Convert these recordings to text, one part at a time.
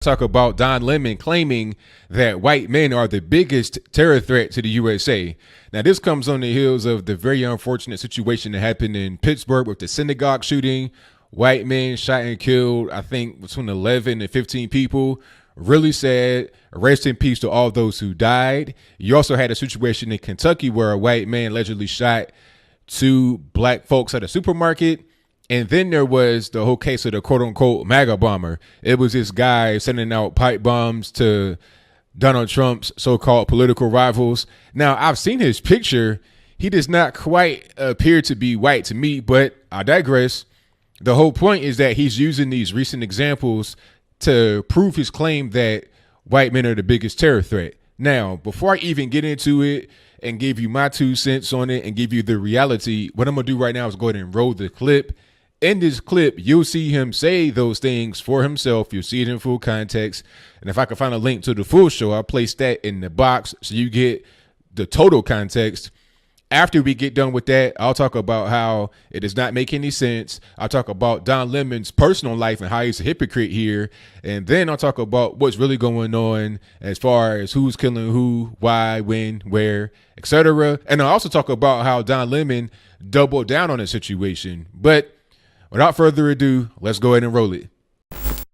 Talk about Don Lemon claiming that white men are the biggest terror threat to the USA. Now, this comes on the heels of the very unfortunate situation that happened in Pittsburgh with the synagogue shooting. White men shot and killed, I think, between 11 and 15 people. Really sad. Rest in peace to all those who died. You also had a situation in Kentucky where a white man allegedly shot two black folks at a supermarket. And then there was the whole case of the quote unquote MAGA bomber. It was this guy sending out pipe bombs to Donald Trump's so-called political rivals. Now, I've seen his picture. He does not quite appear to be white to me, but I digress. The whole point is that he's using these recent examples to prove his claim that white men are the biggest terror threat. Now, before I even get into it and give you my 2 cents on it and give you the reality, what I'm going to do right now is go ahead and roll the clip. In this clip, you'll see him say those things for himself. You'll see it in full context. And if I can find a link to the full show, I'll place that in the box so you get the total context. After we get done with that, I'll talk about how it does not make any sense. I'll talk about Don Lemon's personal life and how he's a hypocrite here. And then I'll talk about what's really going on as far as who's killing who, why, when, where, etc. And I'll also talk about how Don Lemon doubled down on the situation. But without further ado, let's go ahead and roll it.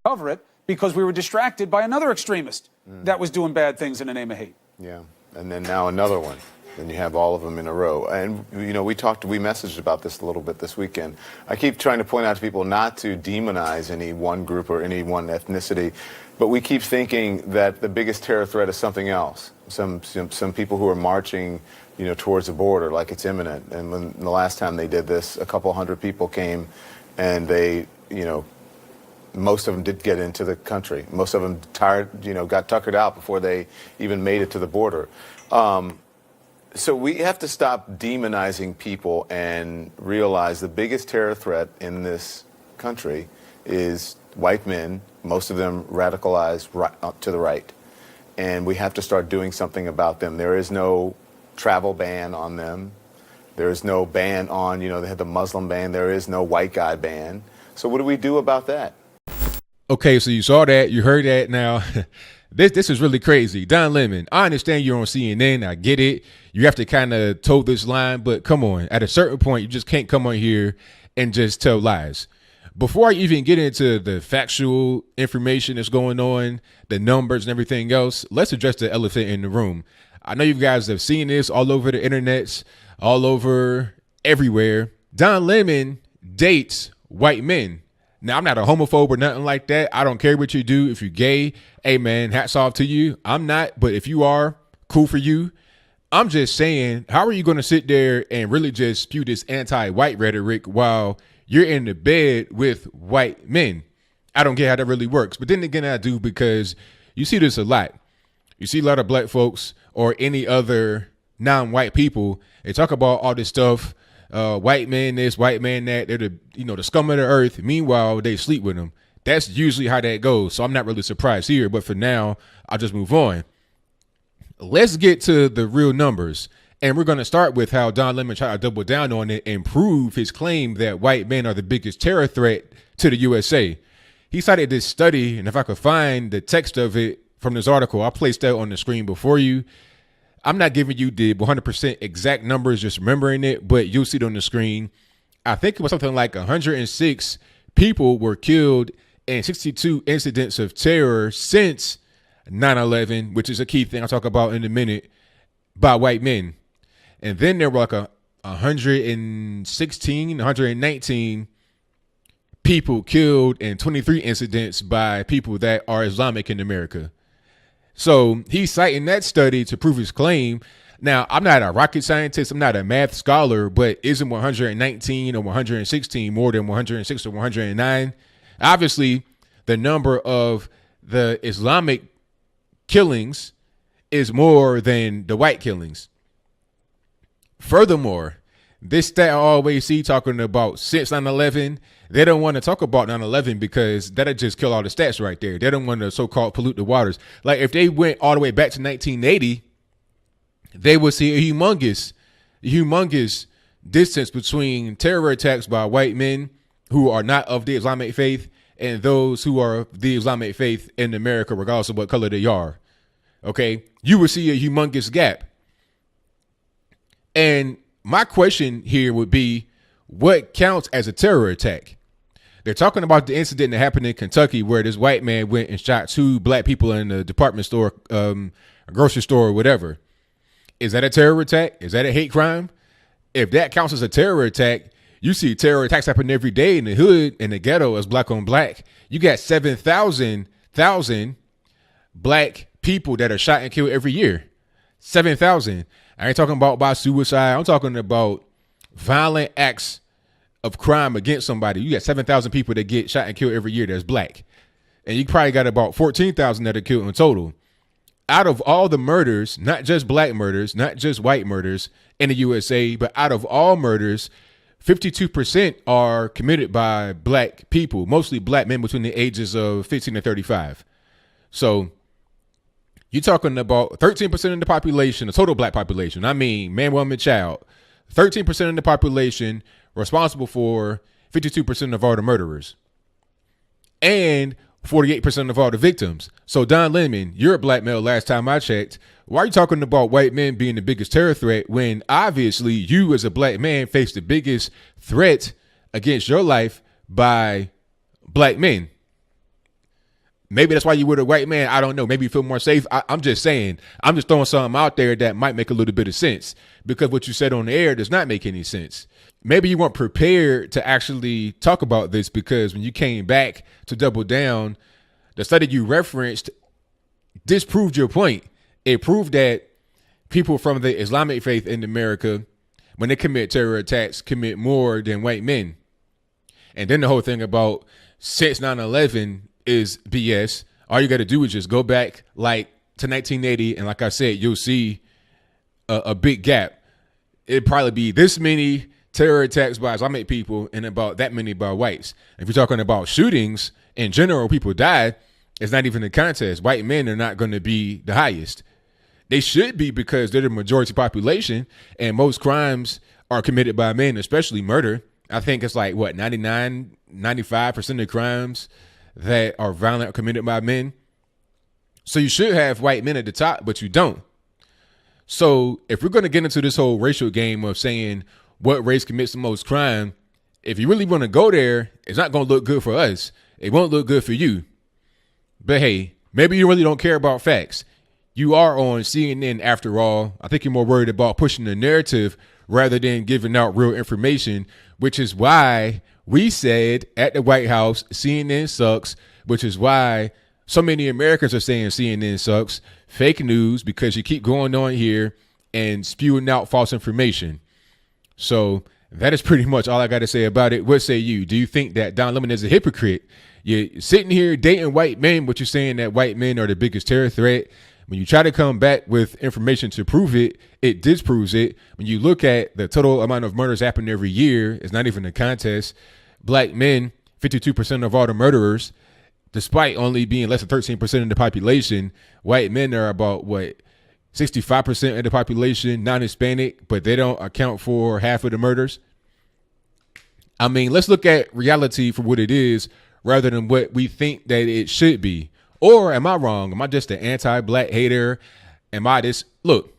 Cover it because we were distracted by another extremist that was doing bad things in the name of hate. Yeah, and then now another one. Then you have all of them in a row. And, you know, we messaged about this a little bit this weekend. I keep trying to point out to people not to demonize any one group or any one ethnicity, but we keep thinking that the biggest terror threat is something else. Some people who are marching, you know, towards the border like it's imminent. And when the last time they did this, a couple hundred people came and they, you know, most of them did get into the country. Most of them got tuckered out before they even made it to the border. So we have to stop demonizing people and realize the biggest terror threat in this country is white men, most of them radicalized to the right. And we have to start doing something about them. There is no travel ban on them. There is no ban on, you know, they had the Muslim ban. There is no white guy ban. So what do we do about that? Okay, so you saw that. You heard that. Now, this is really crazy. Don Lemon, I understand you're on CNN. I get it. You have to kind of toe this line. But come on, at a certain point, you just can't come on here and just tell lies. Before I even get into the factual information that's going on, the numbers and everything else, let's address the elephant in the room. I know you guys have seen this all over the internets, all over everywhere. Don Lemon dates white men. Now, I'm not a homophobe or nothing like that. I don't care what you do. If you're gay, hey, man, hats off to you. I'm not. But if you are, cool for you. I'm just saying, how are you going to sit there and really just spew this anti-white rhetoric while you're in the bed with white men? I don't get how that really works. But then again, I do, because you see this a lot. You see a lot of black folks or any other non-white people. They talk about all this stuff. White man this, white man that. They're the scum of the earth. Meanwhile, they sleep with them. That's usually how that goes. So I'm not really surprised here. But for now, I'll just move on. Let's get to the real numbers. And we're going to start with how Don Lemon tried to double down on it and prove his claim that white men are the biggest terror threat to the USA. He cited this study, and if I could find the text of it from this article, I'll place that on the screen before you. I'm not giving you the 100% exact numbers, just remembering it, but you'll see it on the screen. I think it was something like 106 people were killed in 62 incidents of terror since 9/11, which is a key thing I'll talk about in a minute, by white men. And then there were like 119 people killed in 23 incidents by people that are Islamic in America. So he's citing that study to prove his claim. Now, I'm not a rocket scientist. I'm not a math scholar, but isn't 119 or 116 more than 106 or 109? Obviously, the number of the Islamic killings is more than the white killings. Furthermore, this stat I always see talking about since 9/11, they don't want to talk about 9/11 because that'll just kill all the stats right there. They don't want to so-called pollute the waters. Like if they went all the way back to 1980, they would see a humongous distance between terror attacks by white men who are not of the Islamic faith and those who are of the Islamic faith in America, regardless of what color they are. Okay, you will see a humongous gap. And my question here would be, what counts as a terror attack? They're talking about the incident that happened in Kentucky where this white man went and shot 2 black people in a department store, a grocery store or whatever. Is that a terror attack? Is that a hate crime? If that counts as a terror attack, you see terror attacks happen every day in the hood, in the ghetto, as black on black. You got 7,000 black people that are shot and killed every year. 7,000. I ain't talking about by suicide. I'm talking about violent acts of crime against somebody. You got 7,000 people that get shot and killed every year that's black. And you probably got about 14,000 that are killed in total. Out of all the murders, not just black murders, not just white murders in the USA, but out of all murders, 52% are committed by black people, mostly black men between the ages of 15 and 35. So you're talking about 13% of the population, the total black population. I mean, man, woman, child. 13% of the population responsible for 52% of all the murderers and 48% of all the victims. So Don Lemon, you're a black male last time I checked. Why are you talking about white men being the biggest terror threat when obviously you as a black man face the biggest threat against your life by black men? Maybe that's why you were a white man. I don't know. Maybe you feel more safe. I'm just saying. I'm just throwing something out there that might make a little bit of sense because what you said on the air does not make any sense. Maybe you weren't prepared to actually talk about this because when you came back to double down, the study you referenced disproved your point. It proved that people from the Islamic faith in America, when they commit terror attacks, commit more than white men. And then the whole thing about since 9/11 is BS. All you got to do is just go back like to 1980. And like I said, you'll see a big gap. It'd probably be this many terror attacks by Islamic people and about that many by whites. If you're talking about shootings in general, people die, it's not even a contest. White men are not going to be the highest. They should be because they're the majority population and most crimes are committed by men, especially murder. I think it's like, 95% of crimes that are violent are committed by men. So you should have white men at the top, but you don't. So if we're going to get into this whole racial game of saying what race commits the most crime, if you really want to go there, it's not going to look good for us. It won't look good for you. But hey, maybe you really don't care about facts. You are on CNN after all. I think you're more worried about pushing the narrative rather than giving out real information, which is why we said at the White House, CNN sucks, which is why so many Americans are saying CNN sucks. Fake news, because you keep going on here and spewing out false information. So that is pretty much all I got to say about it. What say you? Do you think that Don Lemon is a hypocrite? You're sitting here dating white men, but you're saying that white men are the biggest terror threat. When you try to come back with information to prove it, it disproves it. When you look at the total amount of murders happening every year, it's not even a contest. Black men, 52% of all the murderers, despite only being less than 13% of the population. White men are about 65% of the population, non-Hispanic, but they don't account for half of the murders. I mean, let's look at reality for what it is rather than what we think that it should be. Or am I wrong? Am I just an anti-black hater? Am I this? Look,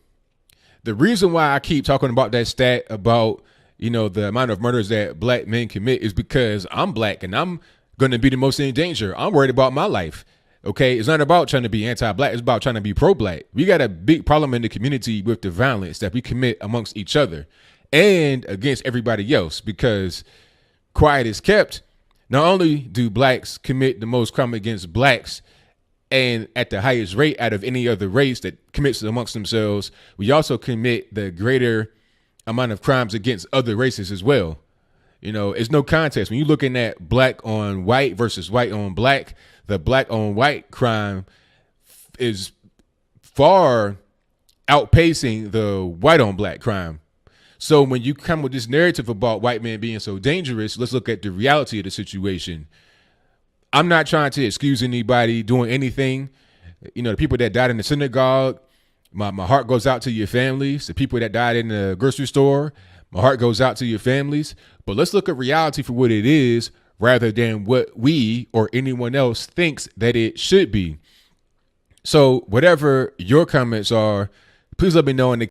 the reason why I keep talking about that stat about, the amount of murders that black men commit is because I'm black and I'm going to be the most in danger. I'm worried about my life. Okay. It's not about trying to be anti-black. It's about trying to be pro-black. We got a big problem in the community with the violence that we commit amongst each other and against everybody else, because quiet is kept. Not only do blacks commit the most crime against blacks and at the highest rate out of any other race that commits amongst themselves, we also commit the greater amount of crimes against other races as well. It's no contest. When you're looking at black on white versus white on black, the black on white crime is far outpacing the white on black crime. So when you come with this narrative about white men being so dangerous, let's look at the reality of the situation. I'm not trying to excuse anybody doing anything. The people that died in the synagogue, my heart goes out to your families. The people that died in the grocery store, my heart goes out to your families. But let's look at reality for what it is rather than what we or anyone else thinks that it should be. So whatever your comments are, please let me know in the